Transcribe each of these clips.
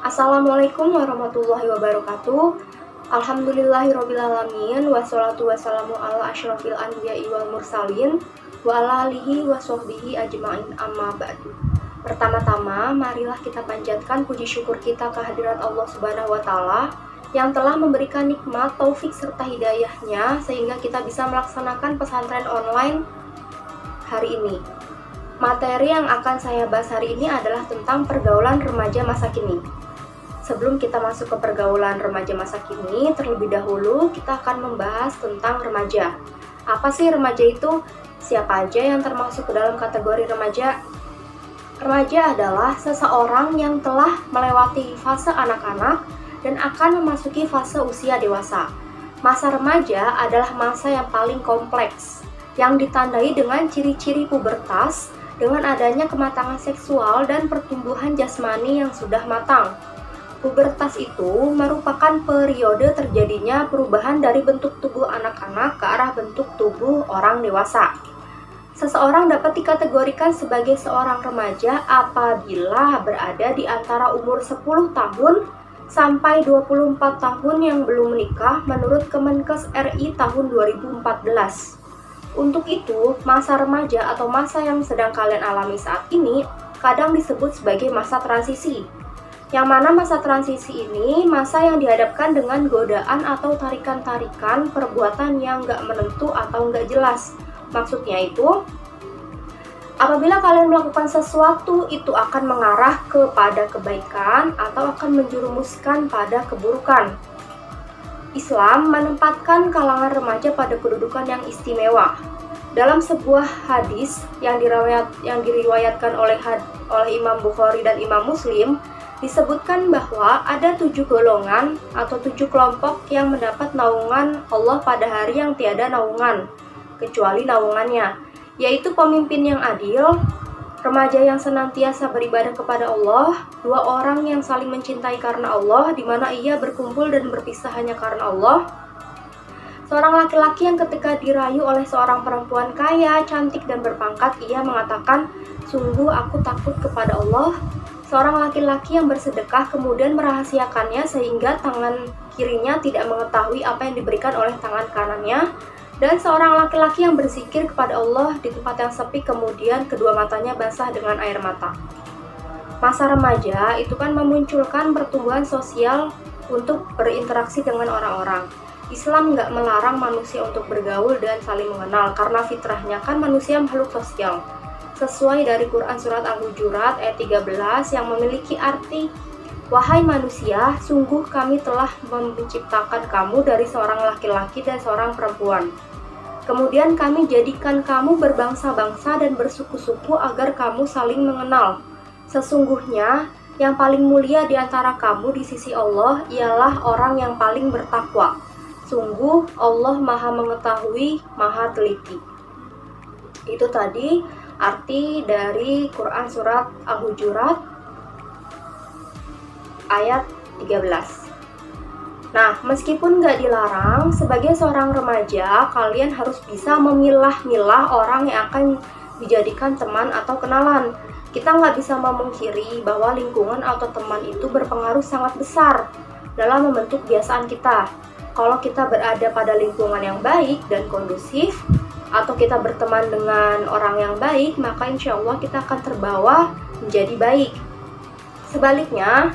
Assalamualaikum warahmatullahi wabarakatuh. Alhamdulillahirrabbilalamin. Wassalatu wassalamu ala asyrafil anbiya'i wal mursalin wa ala alihi wa sahbihi ajma'in amma ba'du. Pertama-tama, marilah kita panjatkan puji syukur kita kehadirat Allah Subhanahu wa Ta'ala yang telah memberikan nikmat, taufik serta hidayahnya sehingga kita bisa melaksanakan pesantren online hari ini. Materi yang akan saya bahas hari ini adalah tentang pergaulan remaja masa kini. Sebelum kita masuk ke pergaulan remaja masa kini, terlebih dahulu kita akan membahas tentang remaja. Apa sih remaja itu? Siapa aja yang termasuk ke dalam kategori remaja? Remaja adalah seseorang yang telah melewati fase anak-anak dan akan memasuki fase usia dewasa. Masa remaja adalah masa yang paling kompleks, yang ditandai dengan ciri-ciri pubertas, dengan adanya kematangan seksual dan pertumbuhan jasmani yang sudah matang. Pubertas itu merupakan periode terjadinya perubahan dari bentuk tubuh anak-anak ke arah bentuk tubuh orang dewasa. Seseorang dapat dikategorikan sebagai seorang remaja apabila berada di antara umur 10 tahun sampai 24 tahun yang belum menikah menurut Kemenkes RI tahun 2014. Untuk itu, masa remaja atau masa yang sedang kalian alami saat ini kadang disebut sebagai masa transisi. Yang mana masa transisi ini masa yang dihadapkan dengan godaan atau tarikan-tarikan perbuatan yang nggak menentu atau nggak jelas. Maksudnya itu, apabila kalian melakukan sesuatu itu akan mengarah kepada kebaikan atau akan menjerumuskan pada keburukan. Islam menempatkan kalangan remaja pada kedudukan yang istimewa. Dalam sebuah hadis yang diriwayatkan oleh Imam Bukhari dan Imam Muslim, disebutkan bahwa ada 7 golongan atau 7 kelompok yang mendapat naungan Allah pada hari yang tiada naungan, kecuali naungannya, yaitu pemimpin yang adil, remaja yang senantiasa beribadah kepada Allah, 2 orang yang saling mencintai karena Allah, di mana ia berkumpul dan berpisah hanya karena Allah, seorang laki-laki yang ketika dirayu oleh seorang perempuan kaya, cantik, dan berpangkat, ia mengatakan, "Sungguh aku takut kepada Allah." Seorang laki-laki yang bersedekah kemudian merahasiakannya sehingga tangan kirinya tidak mengetahui apa yang diberikan oleh tangan kanannya, dan seorang laki-laki yang berzikir kepada Allah di tempat yang sepi kemudian kedua matanya basah dengan air mata. Masa remaja itu kan memunculkan pertumbuhan sosial untuk berinteraksi dengan orang-orang. Islam nggak melarang manusia untuk bergaul dan saling mengenal karena fitrahnya kan manusia makhluk sosial. Sesuai dari Quran Surat Al-Hujurat ayat 13 yang memiliki arti, "Wahai manusia, sungguh kami telah menciptakan kamu dari seorang laki-laki dan seorang perempuan. Kemudian kami jadikan kamu berbangsa-bangsa dan bersuku-suku agar kamu saling mengenal. Sesungguhnya yang paling mulia di antara kamu di sisi Allah ialah orang yang paling bertakwa. Sungguh Allah Maha Mengetahui, Maha Teliti." Itu tadi arti dari Quran Surat Al-Hujurat ayat 13. Nah, meskipun nggak dilarang, sebagai seorang remaja, kalian harus bisa memilah-milah orang yang akan dijadikan teman atau kenalan. Kita nggak bisa memungkiri bahwa lingkungan atau teman itu berpengaruh sangat besar dalam membentuk kebiasaan kita. Kalau kita berada pada lingkungan yang baik dan kondusif, atau kita berteman dengan orang yang baik, maka insya Allah kita akan terbawa menjadi baik. Sebaliknya,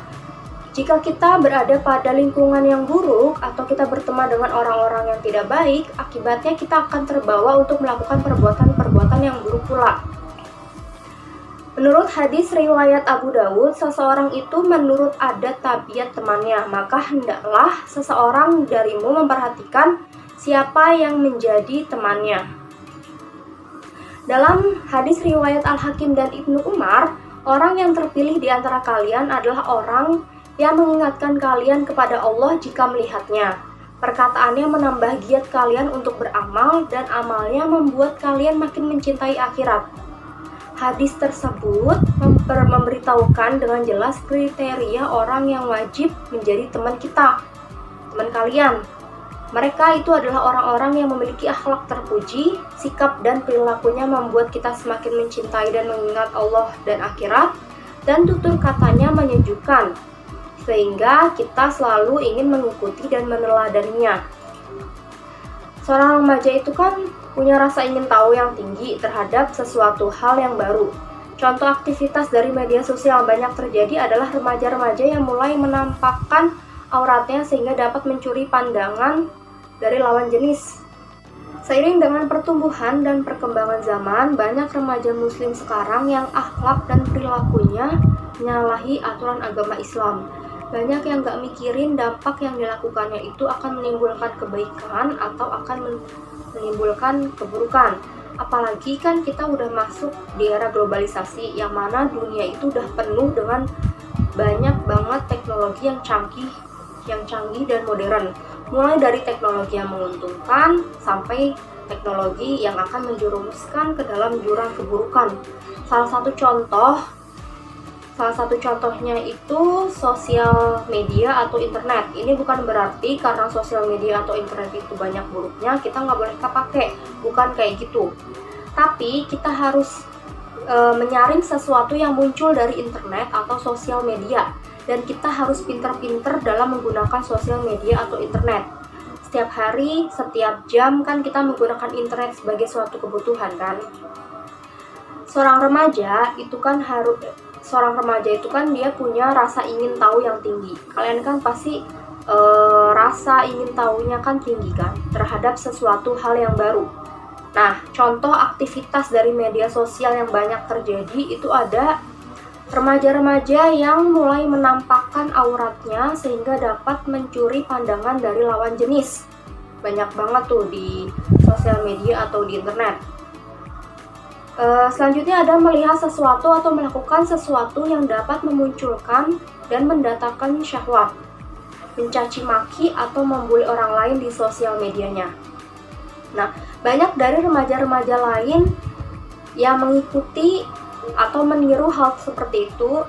jika kita berada pada lingkungan yang buruk atau kita berteman dengan orang-orang yang tidak baik, akibatnya kita akan terbawa untuk melakukan perbuatan-perbuatan yang buruk pula. Menurut hadis riwayat Abu Dawud, seseorang itu menurut adat tabiat temannya, maka hendaklah seseorang darimu memperhatikan siapa yang menjadi temannya. Dalam hadis riwayat Al-Hakim dan Ibnu Umar, orang yang terpilih di antara kalian adalah orang yang mengingatkan kalian kepada Allah jika melihatnya. Perkataannya menambah giat kalian untuk beramal dan amalnya membuat kalian makin mencintai akhirat. Hadis tersebut memberitahukan dengan jelas kriteria orang yang wajib menjadi teman kita, teman kalian. Mereka itu adalah orang-orang yang memiliki akhlak terpuji, sikap dan perilakunya membuat kita semakin mencintai dan mengingat Allah dan akhirat, dan tutur katanya menyejukkan. sehingga kita selalu ingin mengikuti dan meneladaninya. Seorang remaja itu kan punya rasa ingin tahu yang tinggi terhadap sesuatu hal yang baru. Contoh aktivitas dari media sosial yang banyak terjadi adalah remaja-remaja yang mulai menampakkan auratnya sehingga dapat mencuri pandangan dari lawan jenis. Seiring dengan pertumbuhan dan perkembangan zaman, banyak remaja muslim sekarang yang akhlak dan perilakunya menyalahi aturan agama Islam. Banyak yang gak mikirin dampak yang dilakukannya itu akan menimbulkan kebaikan atau akan menimbulkan keburukan. Apalagi kan kita udah masuk di era globalisasi yang mana dunia itu udah penuh dengan banyak banget teknologi yang canggih dan modern. Mulai dari teknologi yang menguntungkan sampai teknologi yang akan menjerumuskan ke dalam jurang keburukan. Salah satu contohnya itu sosial media atau internet. Ini bukan berarti karena sosial media atau internet itu banyak buruknya kita nggak boleh pakai, bukan kayak gitu. Tapi kita harus menyaring sesuatu yang muncul dari internet atau sosial media, dan kita harus pinter-pinter dalam menggunakan sosial media atau internet. Setiap hari, setiap jam kan kita menggunakan internet sebagai suatu kebutuhan kan. Seorang remaja itu kan dia punya rasa ingin tahu yang tinggi. Kalian kan pasti rasa ingin tahunya kan tinggi kan terhadap sesuatu hal yang baru. Nah, contoh aktivitas dari media sosial yang banyak terjadi itu ada remaja-remaja yang mulai menampakkan auratnya sehingga dapat mencuri pandangan dari lawan jenis. Banyak banget tuh di sosial media atau di internet. Selanjutnya ada melihat sesuatu atau melakukan sesuatu yang dapat memunculkan dan mendatangkan syahwat, mencaci maki atau membuli orang lain di sosial medianya. Nah, banyak dari remaja-remaja lain yang mengikuti atau meniru hal seperti itu.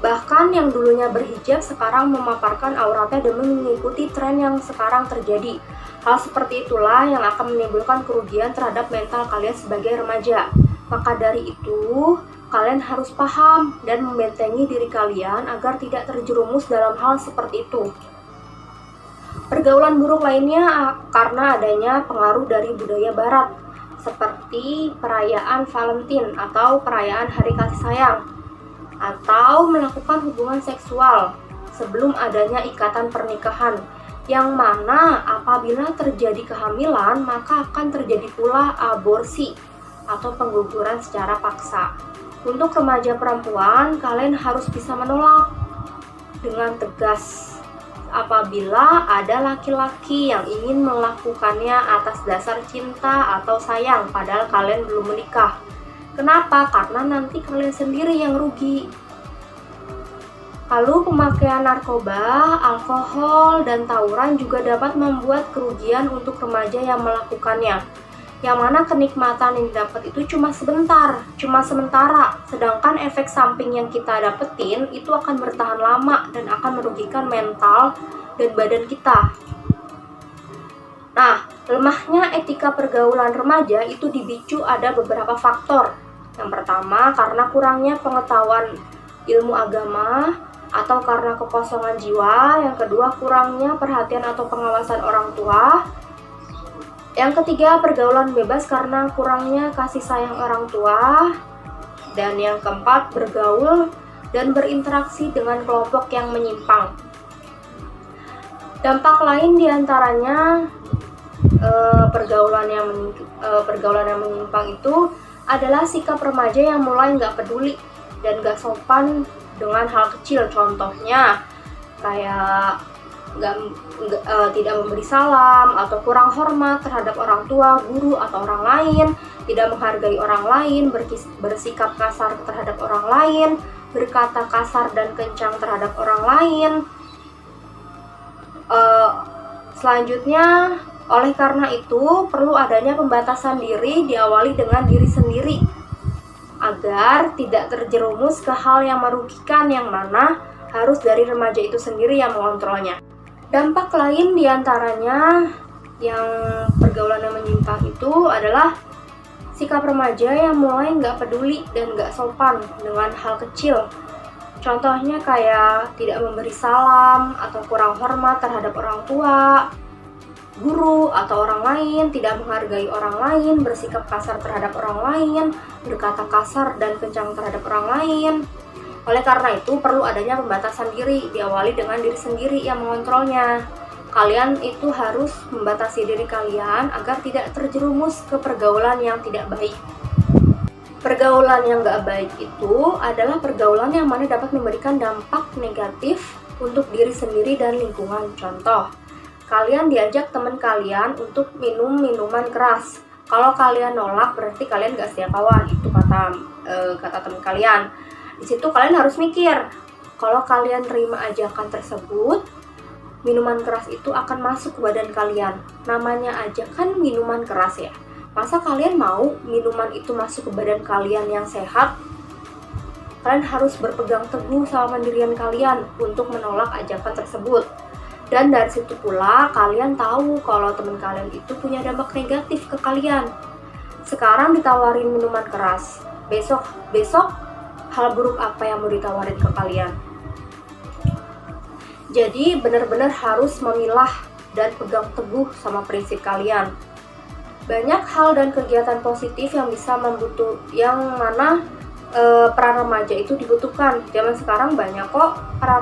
Bahkan yang dulunya berhijab sekarang memaparkan auratnya demi mengikuti tren yang sekarang terjadi. Hal seperti itulah yang akan menimbulkan kerugian terhadap mental kalian sebagai remaja. Maka dari itu, kalian harus paham dan membentengi diri kalian agar tidak terjerumus dalam hal seperti itu. Pergaulan buruk lainnya karena adanya pengaruh dari budaya barat, seperti perayaan Valentine atau perayaan Hari Kasih Sayang, atau melakukan hubungan seksual sebelum adanya ikatan pernikahan, yang mana apabila terjadi kehamilan maka akan terjadi pula aborsi atau pengguguran secara paksa. Untuk remaja perempuan, kalian harus bisa menolak dengan tegas apabila ada laki-laki yang ingin melakukannya atas dasar cinta atau sayang padahal kalian belum menikah. Kenapa? Karena nanti kalian sendiri yang rugi. Lalu pemakaian narkoba, alkohol, dan tawuran juga dapat membuat kerugian untuk remaja yang melakukannya. Yang mana kenikmatan yang didapat itu cuma sementara, sedangkan efek samping yang kita dapetin itu akan bertahan lama dan akan merugikan mental dan badan kita. Nah, lemahnya etika pergaulan remaja itu dipicu ada beberapa faktor. Yang pertama, karena kurangnya pengetahuan ilmu agama atau karena kekosongan jiwa. Yang kedua, kurangnya perhatian atau pengawasan orang tua. Yang ketiga, pergaulan bebas karena kurangnya kasih sayang orang tua. Dan yang keempat, bergaul dan berinteraksi dengan kelompok yang menyimpang. Dampak lain diantaranya pergaulan yang menyimpang itu adalah sikap remaja yang mulai nggak peduli dan nggak sopan dengan hal kecil. Contohnya kayak tidak memberi salam atau kurang hormat terhadap orang tua, guru, atau orang lain, tidak menghargai orang lain, bersikap kasar terhadap orang lain, berkata kasar dan kencang terhadap orang lain. Selanjutnya, oleh karena itu perlu adanya pembatasan diri diawali dengan diri sendiri agar tidak terjerumus ke hal yang merugikan, yang mana harus dari remaja itu sendiri yang mengontrolnya. Dampak lain diantaranya yang pergaulan yang menyimpang itu adalah sikap remaja yang mulai nggak peduli dan nggak sopan dengan hal kecil. Contohnya kayak tidak memberi salam atau kurang hormat terhadap orang tua, guru, atau orang lain, tidak menghargai orang lain, bersikap kasar terhadap orang lain, berkata kasar dan kencang terhadap orang lain. Oleh karena itu, perlu adanya pembatasan diri, diawali dengan diri sendiri yang mengontrolnya. Kalian itu harus membatasi diri kalian agar tidak terjerumus ke pergaulan yang tidak baik. Pergaulan yang gak baik itu adalah pergaulan yang mana dapat memberikan dampak negatif untuk diri sendiri dan lingkungan. Contoh, kalian diajak teman kalian untuk minum minuman keras. Kalau kalian nolak, berarti kalian gak setia kawan. Itu kata teman kalian. Di situ kalian harus mikir, kalau kalian terima ajakan tersebut, minuman keras itu akan masuk ke badan kalian. Namanya aja kan minuman keras ya. Masa kalian mau minuman itu masuk ke badan kalian yang sehat? Kalian harus berpegang teguh sama pendirian kalian untuk menolak ajakan tersebut. Dan dari situ pula kalian tahu kalau teman kalian itu punya dampak negatif ke kalian. Sekarang ditawarin minuman keras, besok hal buruk apa yang mau ditawarin ke kalian? Jadi benar-benar harus memilah dan pegang teguh sama prinsip kalian. Banyak hal dan kegiatan positif yang bisa yang mana para remaja itu dibutuhkan. Zaman sekarang banyak kok para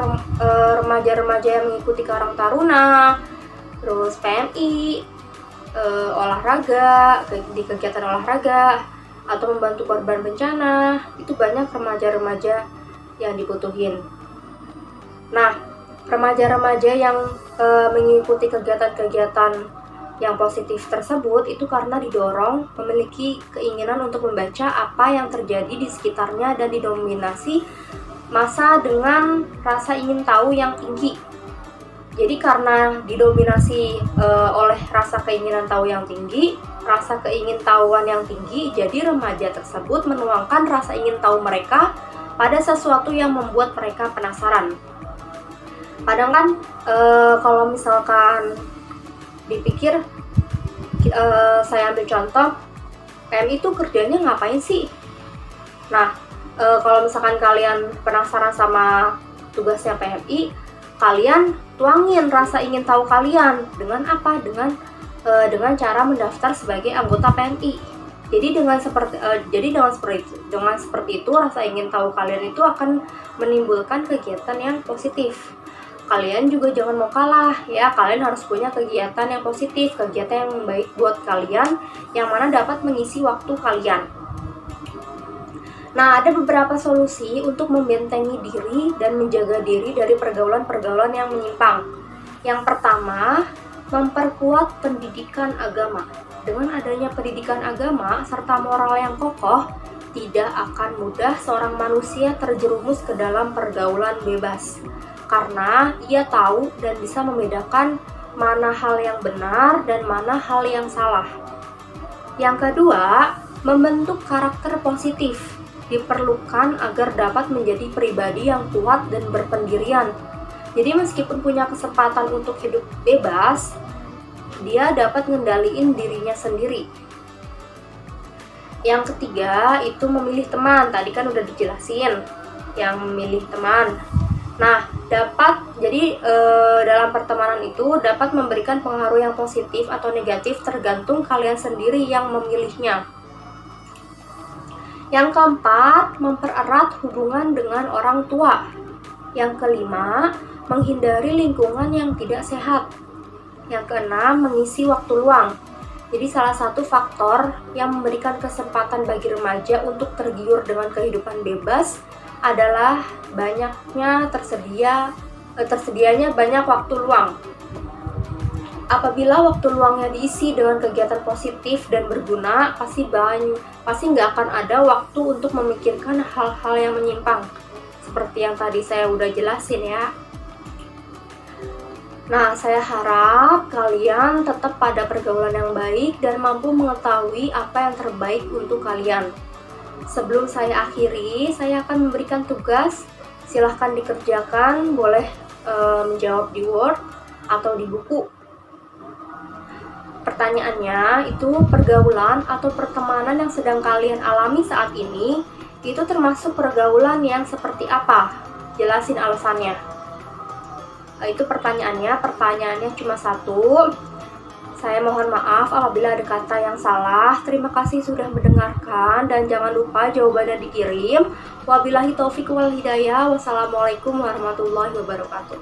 remaja-remaja yang mengikuti Karang Taruna, terus PMI, olahraga, di kegiatan olahraga, atau membantu korban bencana. Itu banyak remaja-remaja yang dibutuhin. Nah, remaja-remaja yang mengikuti kegiatan-kegiatan yang positif tersebut itu karena didorong memiliki keinginan untuk membaca apa yang terjadi di sekitarnya dan didominasi masa dengan rasa ingin tahu yang tinggi. Jadi karena didominasi oleh rasa keinginan tahu yang tinggi, rasa keingintahuan yang tinggi, jadi remaja tersebut menuangkan rasa ingin tahu mereka pada sesuatu yang membuat mereka penasaran. Kadang kan kalau misalkan dipikir, saya ambil contoh, PMI itu kerjanya ngapain sih? Nah, kalau misalkan kalian penasaran sama tugasnya PMI, kalian tuangin rasa ingin tahu kalian dengan apa? Dengan cara mendaftar sebagai anggota PMI. Jadi dengan seperti itu rasa ingin tahu kalian itu akan menimbulkan kegiatan yang positif. Kalian juga jangan mau kalah ya, kalian harus punya kegiatan yang positif, kegiatan yang baik buat kalian, yang mana dapat mengisi waktu kalian. Nah, ada beberapa solusi untuk membentengi diri dan menjaga diri dari pergaulan-pergaulan yang menyimpang. Yang pertama, memperkuat pendidikan agama. Dengan adanya pendidikan agama serta moral yang kokoh, tidak akan mudah seorang manusia terjerumus ke dalam pergaulan bebas. Karena ia tahu dan bisa membedakan mana hal yang benar dan mana hal yang salah. Yang kedua, membentuk karakter positif diperlukan agar dapat menjadi pribadi yang kuat dan berpendirian. Jadi meskipun punya kesempatan untuk hidup bebas, dia dapat ngendaliin dirinya sendiri. Yang ketiga, itu memilih teman. Tadi kan udah dijelasin yang memilih teman. Nah, dalam pertemanan itu dapat memberikan pengaruh yang positif atau negatif tergantung kalian sendiri yang memilihnya. Yang keempat, mempererat hubungan dengan orang tua. Yang kelima, menghindari lingkungan yang tidak sehat. Yang keenam, mengisi waktu luang. Jadi salah satu faktor yang memberikan kesempatan bagi remaja untuk tergiur dengan kehidupan bebas adalah tersedianya banyak waktu luang. Apabila waktu luangnya diisi dengan kegiatan positif dan berguna, pasti nggak akan ada waktu untuk memikirkan hal-hal yang menyimpang. Seperti yang tadi saya udah jelasin ya. Nah, saya harap kalian tetap pada pergaulan yang baik dan mampu mengetahui apa yang terbaik untuk kalian. Sebelum saya akhiri, saya akan memberikan tugas. Silahkan dikerjakan, boleh menjawab di Word atau di buku. Pertanyaannya, itu pergaulan atau pertemanan yang sedang kalian alami saat ini, itu termasuk pergaulan yang seperti apa? jelasin alasannya. Itu pertanyaannya cuma satu. Saya mohon maaf apabila ada kata yang salah. Terima kasih sudah mendengarkan dan jangan lupa jawabannya dikirim. Wabillahi taufik wal hidayah. Wassalamualaikum warahmatullahi wabarakatuh.